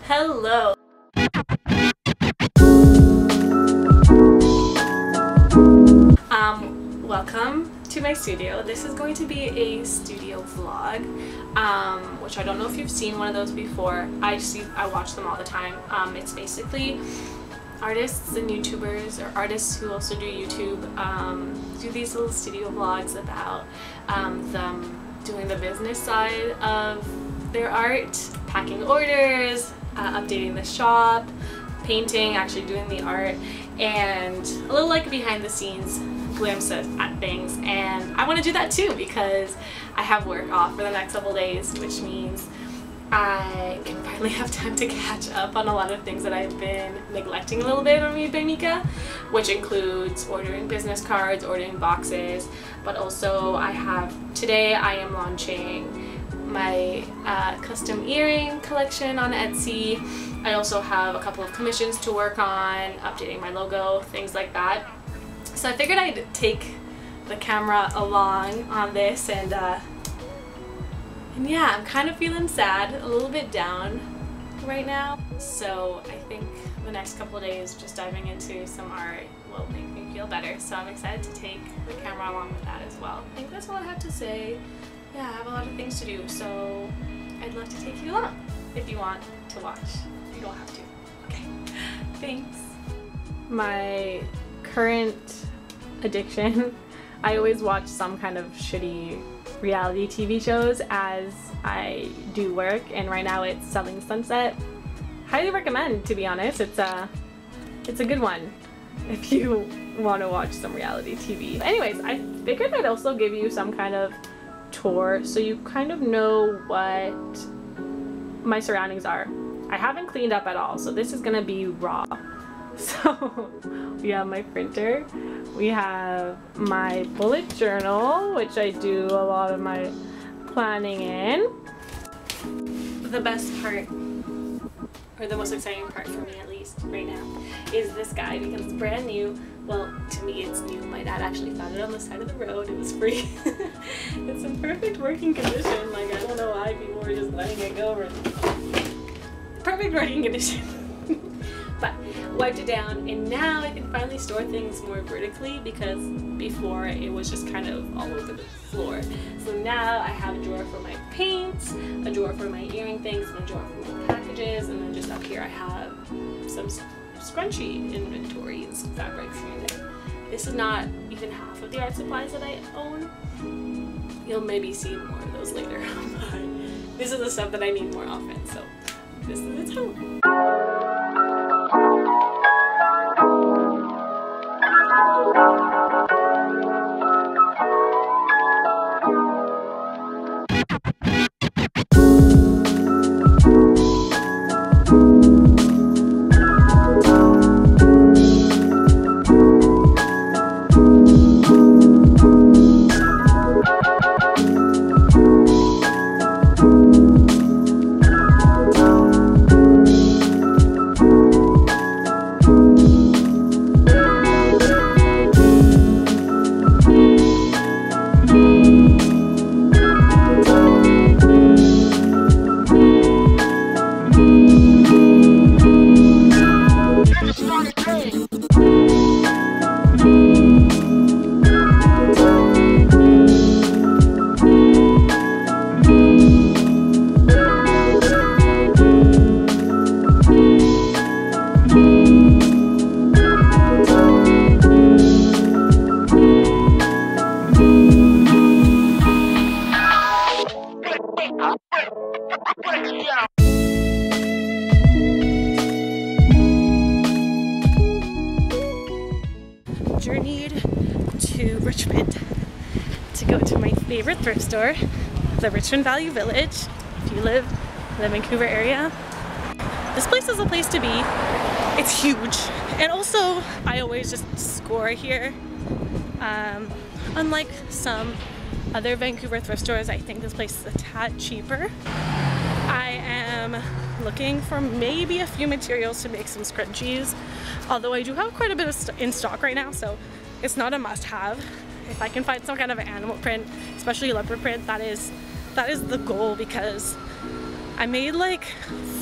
Hello. Welcome to my studio. This is going to be a studio vlog, which I don't know if you've seen one of those before. I watch them all the time. It's basically artists and YouTubers, or artists who also do YouTube, do these little studio vlogs about them doing the business side of their art, packing orders, updating the shop, painting, actually doing the art, and a little like behind the scenes glimpse at things. And I want to do that too because I have work off for the next couple days, which means I can finally have time to catch up on a lot of things that I've been neglecting a little bit on Made by Mika, which includes ordering business cards, ordering boxes, but also today I am launching my custom earring collection on Etsy. I also have a couple of commissions to work on, updating my logo, things like that. So I figured I'd take the camera along on this, and yeah, I'm kind of feeling sad, a little bit down right now. So I think the next couple of days just diving into some art will make me feel better. So I'm excited to take the camera along with that as well. I think that's all I have to say. Yeah, I have a lot of things to do, so I'd love to take you along if you want to watch. You don't have to. Okay, thanks. My current addiction, I always watch some kind of shitty reality TV shows as I do work, and right now it's Selling Sunset. Highly recommend, to be honest. It's a good one if you want to watch some reality TV. Anyways, I figured I'd also give you some kind of tour so you kind of know what my surroundings are. I haven't cleaned up at all, so this is gonna be raw. So we have my printer, we have my bullet journal, which I do a lot of my planning in. The best part, or the most exciting part for me at least right now, is this guide because it's brand new. Well, to me it's new. My dad actually found it on the side of the road. It was free. It's in perfect working condition. Like, I don't know why people were just letting it go. Perfect working condition. But wiped it down, and now I can finally store things more vertically because before it was just kind of all over the floor. So now I have a drawer for my paints, a drawer for my earring things, and a drawer for my packages, and then just up here I have some scrunchie inventory and some fabrics here and there. This is not even half of the art supplies that I own. You'll maybe see more of those later, but this is the stuff that I need more often, so this is its home. Journeyed to Richmond to go to my favorite thrift store, the Richmond Value Village. If you live in the Vancouver area, this place is a place to be. It's huge, and also I always just score here. Unlike some other Vancouver thrift stores, I think this place is a tad cheaper. I am looking for maybe a few materials to make some scrunchies, although I do have quite a bit of in stock right now, so it's not a must-have. If I can find some kind of animal print, especially leopard print, that is the goal, because I made like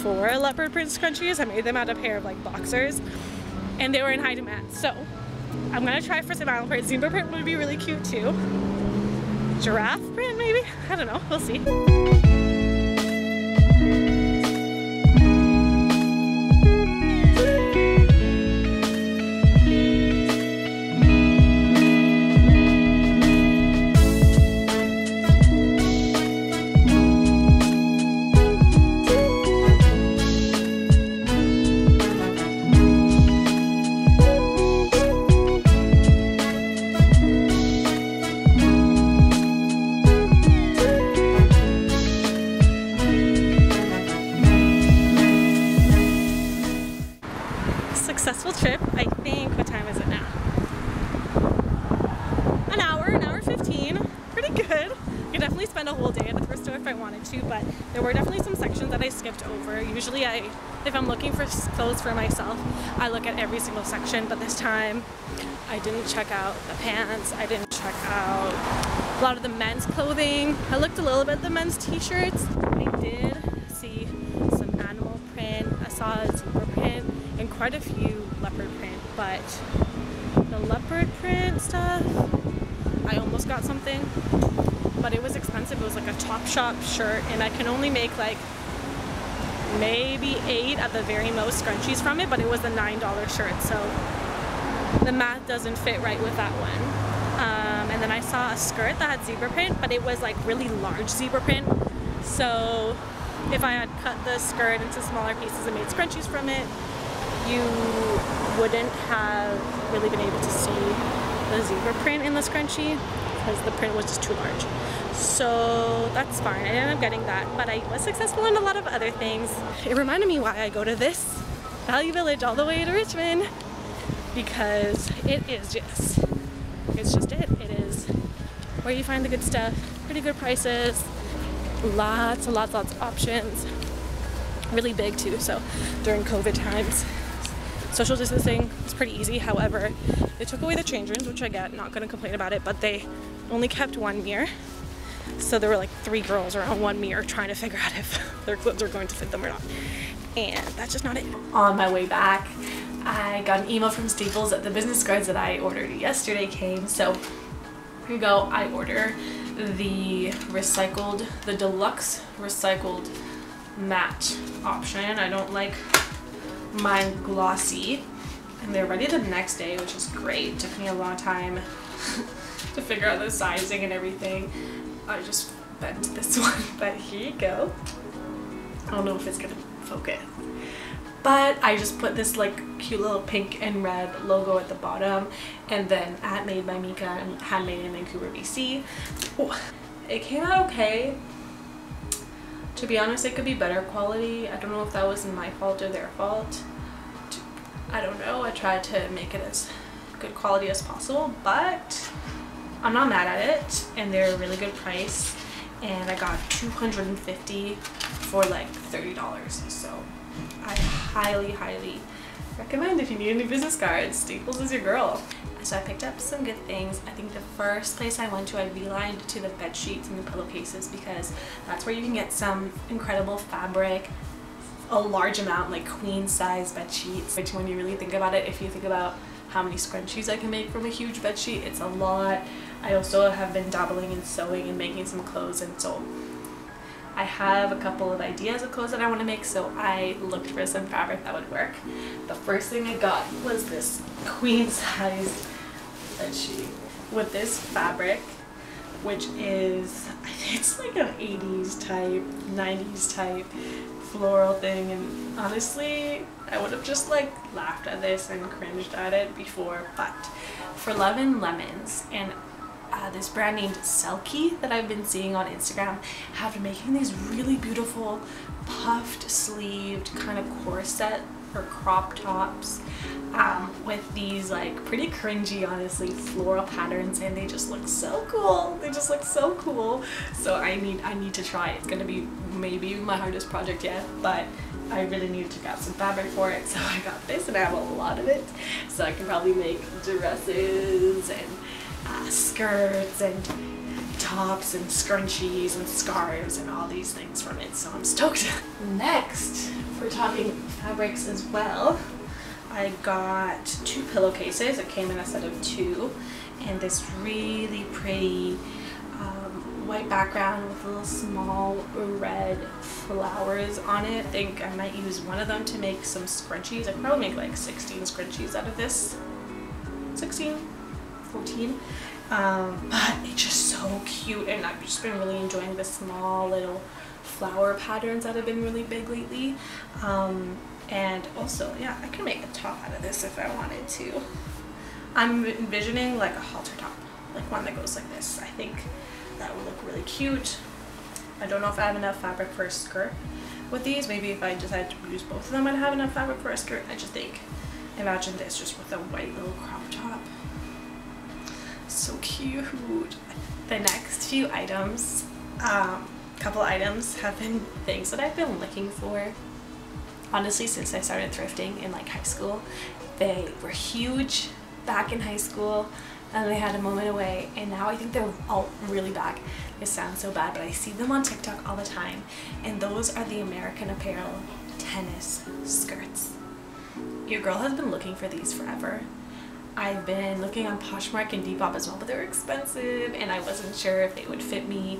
4 leopard print scrunchies. I made them out of a pair of like boxers, and they were in high demand. So I'm gonna try for some animal print. Zebra print would be really cute too. Giraffe print maybe? I don't know, we'll see. Successful trip. I think, what time is it now? An hour 15. Pretty good. You could definitely spend a whole day at the thrift store if I wanted to, but there were definitely some sections that I skipped over. Usually if I'm looking for clothes for myself, I look at every single section, but this time I didn't check out the pants. I didn't check out a lot of the men's clothing. I looked a little bit at the men's t-shirts. I did see some animal print. I saw a zebra print and quite a few leopard print, but the leopard print stuff, I almost got something, but it was expensive. It was like a Topshop shirt, and I can only make like maybe 8 at the very most scrunchies from it, but it was a $9 shirt, so the math doesn't fit right with that one. And then I saw a skirt that had zebra print, but it was like really large zebra print, so if I had cut the skirt into smaller pieces and made scrunchies from it, you wouldn't have really been able to see the zebra print in the scrunchie because the print was just too large. So that's fine. I ended up getting that, but I was successful in a lot of other things. It reminded me why I go to this Value Village all the way to Richmond, because it is just, it's just it. It is where you find the good stuff, pretty good prices, lots of options, really big too. So during COVID times, social distancing is pretty easy. However, they took away the change rooms, which I get, not gonna complain about it, but they only kept one mirror. So there were like 3 girls around one mirror trying to figure out if their clothes were going to fit them or not. And that's just not it. On my way back, I got an email from Staples that the business cards that I ordered yesterday came. So here you go. I order the deluxe recycled matte option. I don't like mine glossy, and they're ready the next day, which is great. Took me a long time to figure out the sizing and everything. I just bent this one, but here you go. I don't know if it's gonna focus, but I just put this like cute little pink and red logo at the bottom, and then at Made by Mika and handmade in Vancouver, BC. Oh, it came out okay. To be honest, it could be better quality. I don't know if that was my fault or their fault. I don't know. I tried to make it as good quality as possible, but I'm not mad at it, and they're a really good price, and I got 250 for like $30, so I highly recommend if you need any business cards. Staples is your girl. So I picked up some good things. I think the first place I went to, I beelined to the bed sheets and the pillowcases, because that's where you can get some incredible fabric, a large amount, like queen size bed sheets, which when you really think about it, if you think about how many scrunchies I can make from a huge bed sheet, it's a lot. I also have been dabbling in sewing and making some clothes, and so I have a couple of ideas of clothes that I want to make, so I looked for some fabric that would work. The first thing I got was this queen size bed sheet with this fabric, which is, I think it's like an 80s type, 90s type floral thing, and honestly I would have just like laughed at this and cringed at it before, but for Love and Lemons and this brand named Selkie that I've been seeing on Instagram have been making these really beautiful puffed sleeved kind of corset or crop tops with these like pretty cringy, honestly, floral patterns, and they just look so cool. They just look so cool. So I need to try it. It's gonna be maybe my hardest project yet, but I really need to grab some fabric for it. So I got this, and I have a lot of it, so I can probably make dresses and skirts and tops and scrunchies and scarves and all these things from it, so I'm stoked. Next, we're talking fabrics as well. I got 2 pillowcases. It came in a set of 2, and this really pretty white background with little small red flowers on it. I think I might use one of them to make some scrunchies. I could probably make like 16 scrunchies out of this. 16, 14. But it's just so cute, and I've just been really enjoying the small little flower patterns that have been really big lately. And also, yeah, I can make a top out of this if I wanted to. I'm envisioning like a halter top, like one that goes like this. I think that would look really cute. I don't know if I have enough fabric for a skirt with these. Maybe if I decide to use both of them, I'd have enough fabric for a skirt. I just think, imagine this just with a white little crop top. So cute. The next few items, couple items have been things that I've been looking for, honestly, since I started thrifting in like high school. They were huge back in high school, and they had a moment away, and now I think they're all really back. It sounds so bad, but I see them on TikTok all the time, and those are the American Apparel tennis skirts. Your girl has been looking for these forever. I've been looking on Poshmark and Depop as well, but they're expensive, and I wasn't sure if they would fit me,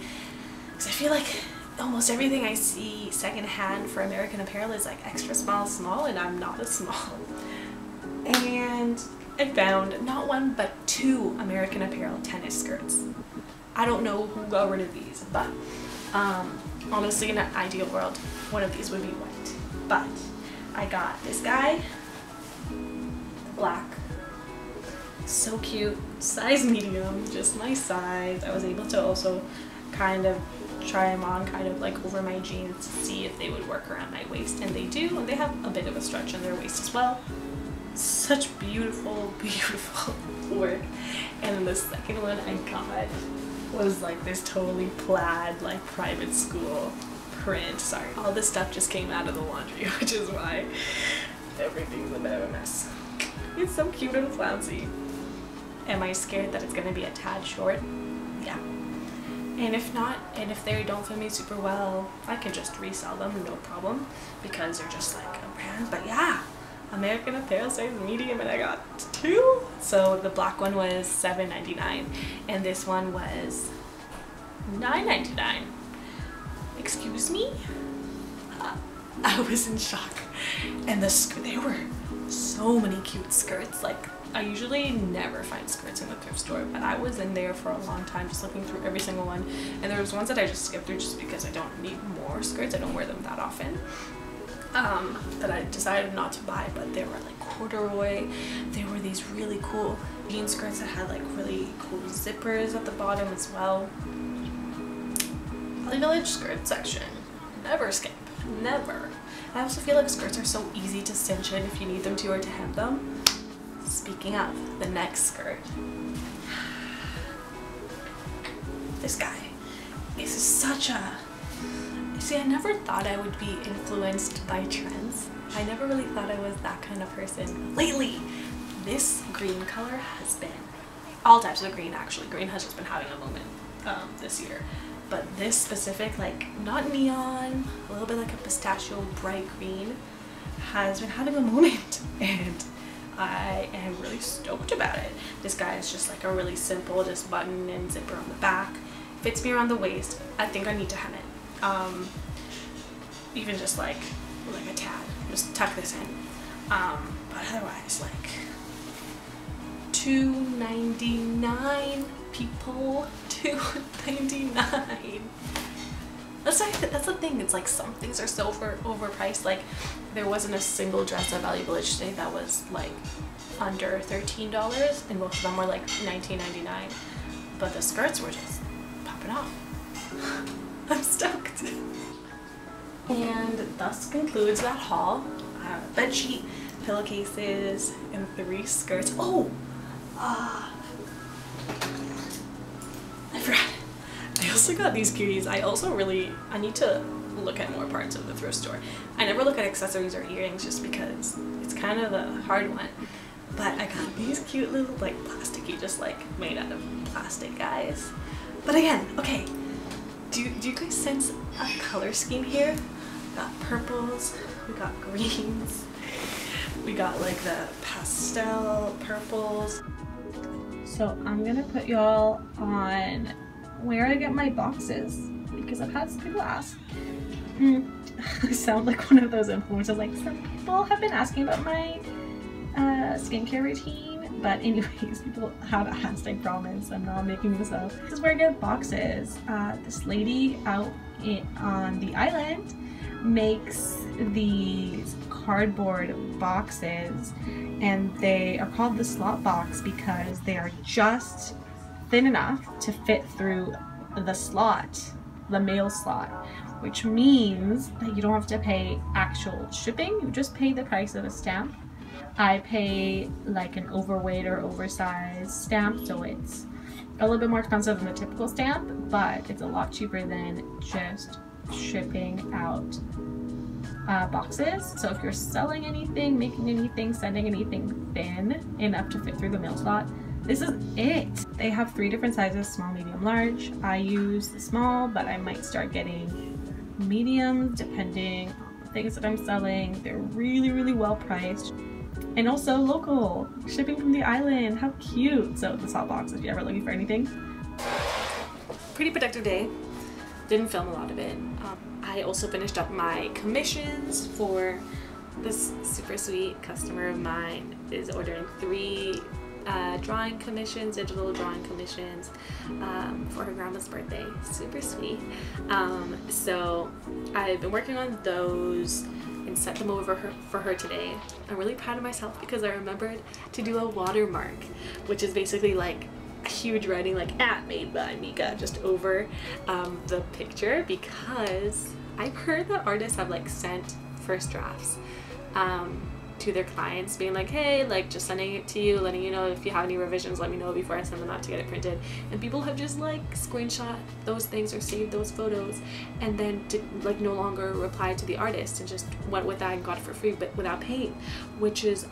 because I feel like almost everything I see secondhand for American Apparel is like extra small, and I'm not a small. And I found not 1 but 2 American Apparel tennis skirts. I don't know who got rid of these, but honestly, in an ideal world, one of these would be white. But I got this guy, black, so cute, size medium, just my size. I was able to also kind of try them on kind of like over my jeans to see if they would work around my waist, and they do, and they have a bit of a stretch in their waist as well. Such beautiful work. And then the second one I got was like this totally plaid, like private school print. Sorry, all this stuff just came out of the laundry, which is why everything's a bit of a mess. It's so cute and flouncy. Am I scared that it's gonna be a tad short? Yeah. And if not, and if they don't fit me super well, I can just resell them, no problem, because they're just like a brand. But yeah, American Apparel size medium, and I got 2. So the black one was $7.99, and this one was $9.99. Excuse me? I was in shock. And there were so many cute skirts. Like, I usually never find skirts in the thrift store, but I was in there for a long time just looking through every single one, and there was ones that I just skipped through just because I don't need more skirts. I don't wear them that often. That I decided not to buy, but they were like corduroy. There were these really cool jean skirts that had like really cool zippers at the bottom as well. Valley Village skirt section, never skip, never. I also feel like skirts are so easy to cinch in if you need them to, or to hem them. Speaking of, the next skirt, this guy. This is such a, see, I never thought I would be influenced by trends. I never really thought I was that kind of person. Lately, this green color has been, all types of green actually. Green has just been having a moment this year. But this specific, like, not neon, a little bit like a pistachio bright green, has been having a moment, and I am really stoked about it. This guy is just like a really simple, just button and zipper on the back. Fits me around the waist. I think I need to hem it. Even just like a tad. Just tuck this in. But otherwise, like, $2.99, people. $2.99. That's the thing. It's like some things are so overpriced. Like, there wasn't a single dress at Valley Village today that was like under $13, and most of them were like $19.99. But the skirts were just popping off. I'm stoked. And thus concludes that haul. Bedsheet, pillowcases, and 3 skirts. Oh! I forgot. I also got these cuties. I need to look at more parts of the thrift store. I never look at accessories or earrings just because it's kind of a hard one. But I got these cute little, like, plasticky, just like made out of plastic, guys. But again, okay, do you guys sense a color scheme here? We got purples, we got greens, we got like the pastel purples. So I'm gonna put y'all on where I get my boxes, because I've had some people ask. I sound like one of those influencers, like some people have been asking about my skincare routine, but anyways, people have asked, I promise, I'm not making this up. This is where I get boxes. This lady out on the island makes these cardboard boxes, and they are called the slot box because they are just thin enough to fit through the slot, the mail slot, which means that you don't have to pay actual shipping, you just pay the price of a stamp. I pay like an overweight or oversized stamp, so it's a little bit more expensive than the typical stamp, but it's a lot cheaper than just shipping out boxes. So if you're selling anything, making anything, sending anything thin enough to fit through the mail slot, this is it. They have 3 different sizes, small, medium, large. I use the small, but I might start getting medium depending on the things that I'm selling. They're really, really well priced. And also local, shipping from the island, how cute. So the slot box, if you're ever looking for anything. Pretty productive day. Didn't film a lot of it. I also finished up my commissions for this super sweet customer of mine is ordering 3 drawing commissions, digital drawing commissions for her grandma's birthday. Super sweet. So I've been working on those and sent them over for her today. I'm really proud of myself because I remembered to do a watermark, which is basically like a huge writing like made by Mika just over the picture, because I've heard that artists have like sent first drafts to their clients being like, hey, like just sending it to you, letting you know if you have any revisions, let me know before I send them out to get it printed. And people have just like screenshot those things or saved those photos and then did like no longer reply to the artist and just went with that and got it for free but without paying, which is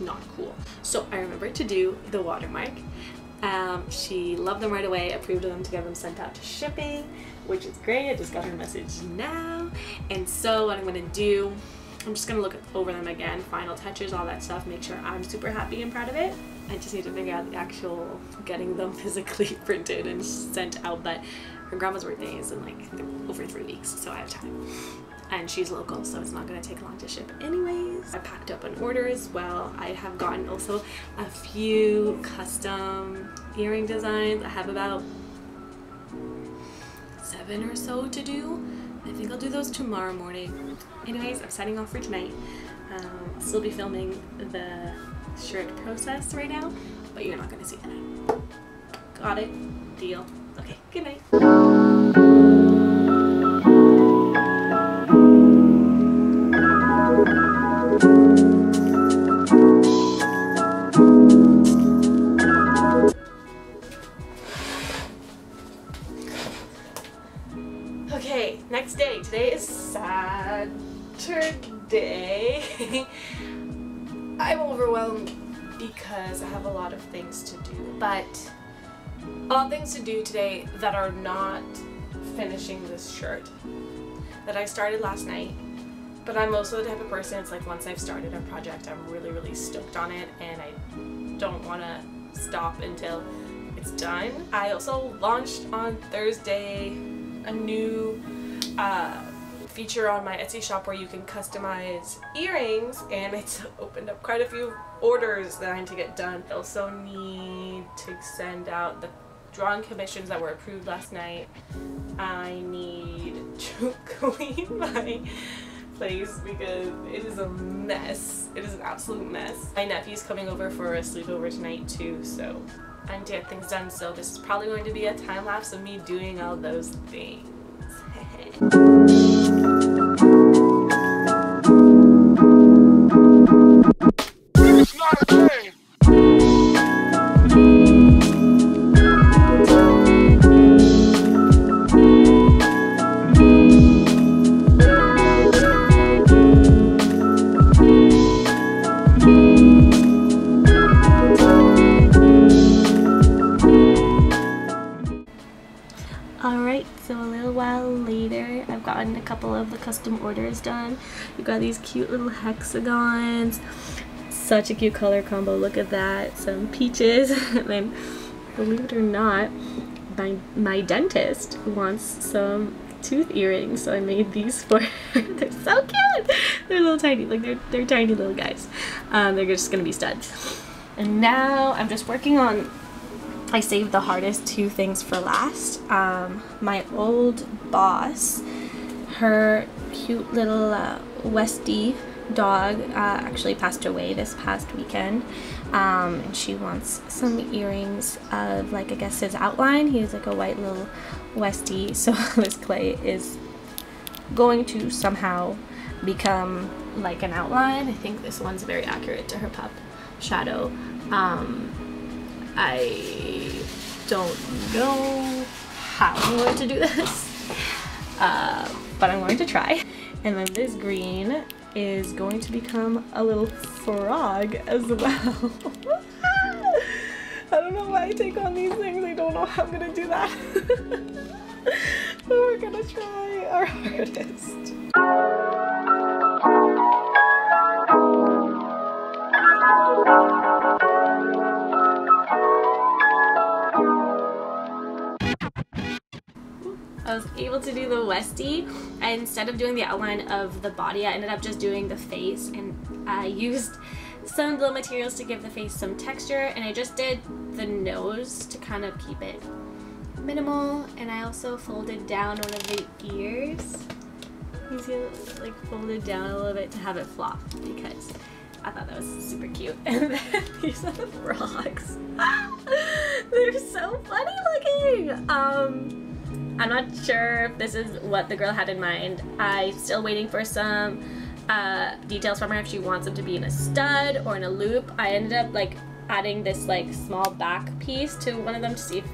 not cool. So I remembered to do the watermark. She loved them right away, approved of them to get them sent out to shipping, which is great. I just got her message now. And so what I'm gonna do, I'm just gonna look over them again, final touches, all that stuff, make sure I'm super happy and proud of it. I just need to figure out the actual getting them physically printed and sent out, but her grandma's birthday is in like over 3 weeks, so I have time. And she's local, so it's not gonna take long to ship anyways. I packed up an order as well. I have gotten also a few custom earring designs. I have about 7 or so to do. I think I'll do those tomorrow morning. Anyways, I'm signing off for tonight. I'll still be filming the shirt process right now, but you're not gonna see that. Got it? Deal. Okay, good night. Okay, next day. Today is Saturday. I'm overwhelmed because I have a lot of things to do, but a lot of things to do today that are not finishing this shirt that I started last night. But I'm also the type of person, it's like once I've started a project, I'm really, really stoked on it and I don't want to stop until it's done. I also launched on Thursday a new feature on my Etsy shop where you can customize earrings, and it's opened up quite a few orders that I need to get done. I also need to send out the drawing commissions that were approved last night. I need to clean my place because it is a mess. It is an absolute mess. My nephew's coming over for a sleepover tonight too, so I need to get things done. So this is probably going to be a time lapse of me doing all those things. It's not a game. Alright, so a little while later, I've gotten a couple of the custom orders done. We've got these cute little hexagons. Such a cute color combo, look at that. Some peaches, and then, believe it or not, my dentist wants some tooth earrings, so I made these for her. They're so cute! They're little tiny, like they're tiny little guys. They're just gonna be studs. And now I'm just working on, I saved the hardest two things for last. My old boss, her cute little Westie dog actually passed away this past weekend, and she wants some earrings of, like, I guess his outline. He has like a white little Westie, so this clay is going to somehow become like an outline. I think this one's very accurate to her pup shadow. I don't know how I'm going to do this, but I'm going to try. And then this green is going to become a little frog as well. I don't know why I take on these things. I don't know how I'm going to do that. But we're going to try our hardest. I was able to do the Westie. Instead of doing the outline of the body, I ended up just doing the face, and I used some little materials to give the face some texture, and I just did the nose to kind of keep it minimal, and I also folded down one of the ears. You see it, like, folded down a little bit to have it flop, because I thought that was super cute. And then these are the frogs. They're so funny looking! I'm not sure if this is what the girl had in mind. I'm still waiting for some details from her if she wants them to be in a stud or in a loop. I ended up like adding this like small back piece to one of them to see if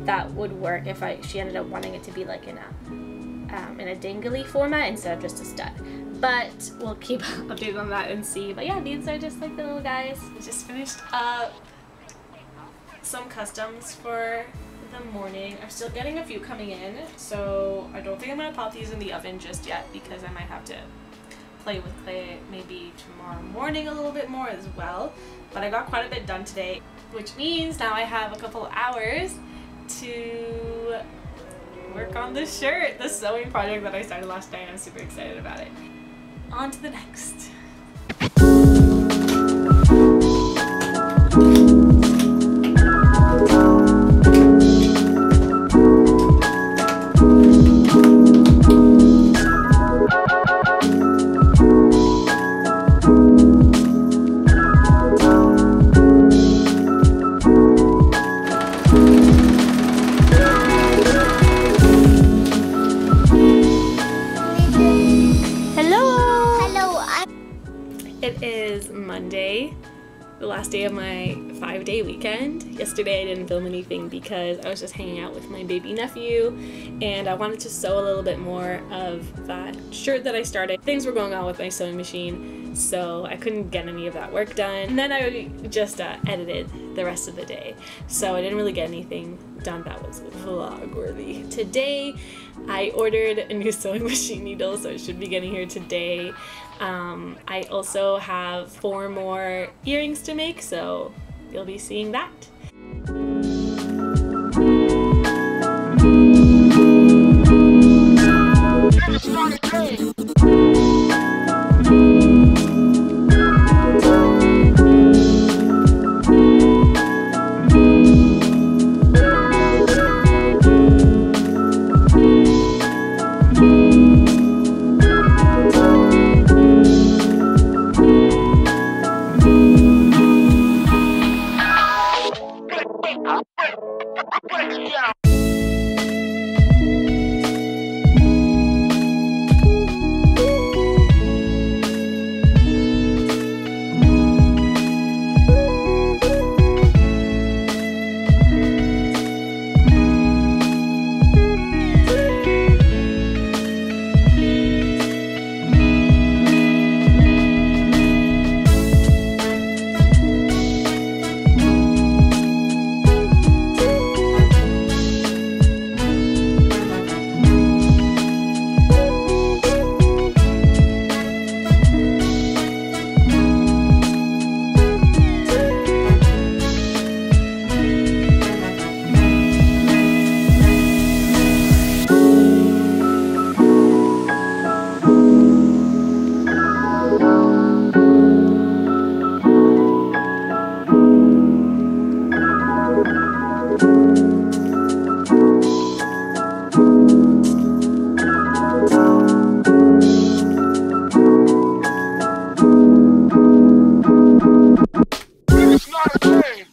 that would work, if she ended up wanting it to be like in a dangly format instead of just a stud. But we'll keep updated on that and see. But yeah, these are just like the little guys. I just finished up some customs for the morning. I'm still getting a few coming in, so I don't think I'm gonna pop these in the oven just yet, because I might have to play with clay maybe tomorrow morning a little bit more as well. But I got quite a bit done today, which means now I have a couple hours to work on this shirt, the sewing project that I started last night. I'm super excited about it. On to the next. It is Monday, the last day of my 5-day weekend. Yesterday I didn't film anything because I was just hanging out with my baby nephew, and I wanted to sew a little bit more of that shirt that I started. Things were going on with my sewing machine, so I couldn't get any of that work done. And then I just edited the rest of the day, so I didn't really get anything done that was vlog worthy. Today I ordered a new sewing machine needle, so it should be getting here today. I also have 4 more earrings to make, so you'll be seeing that. It's not a game.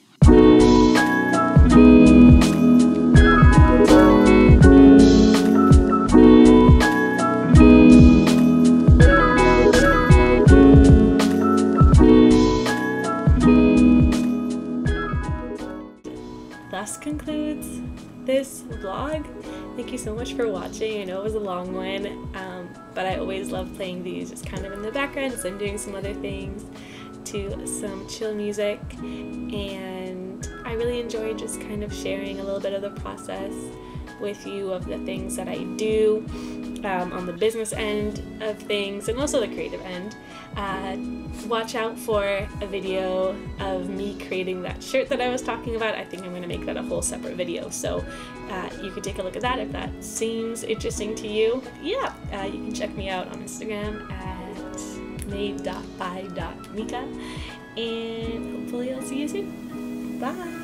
Thus concludes this vlog. Thank you so much for watching. I know it was a long one, but I always love playing these just kind of in the background as I'm doing some other things to some chill music, and I really enjoy just kind of sharing a little bit of the process with you of the things that I do on the business end of things and also the creative end. Watch out for a video of me creating that shirt that I was talking about. I think I'm going to make that a whole separate video, so you could take a look at that if that seems interesting to you. Yeah, you can check me out on Instagram at made.by.mika, and hopefully I'll see you soon. Bye!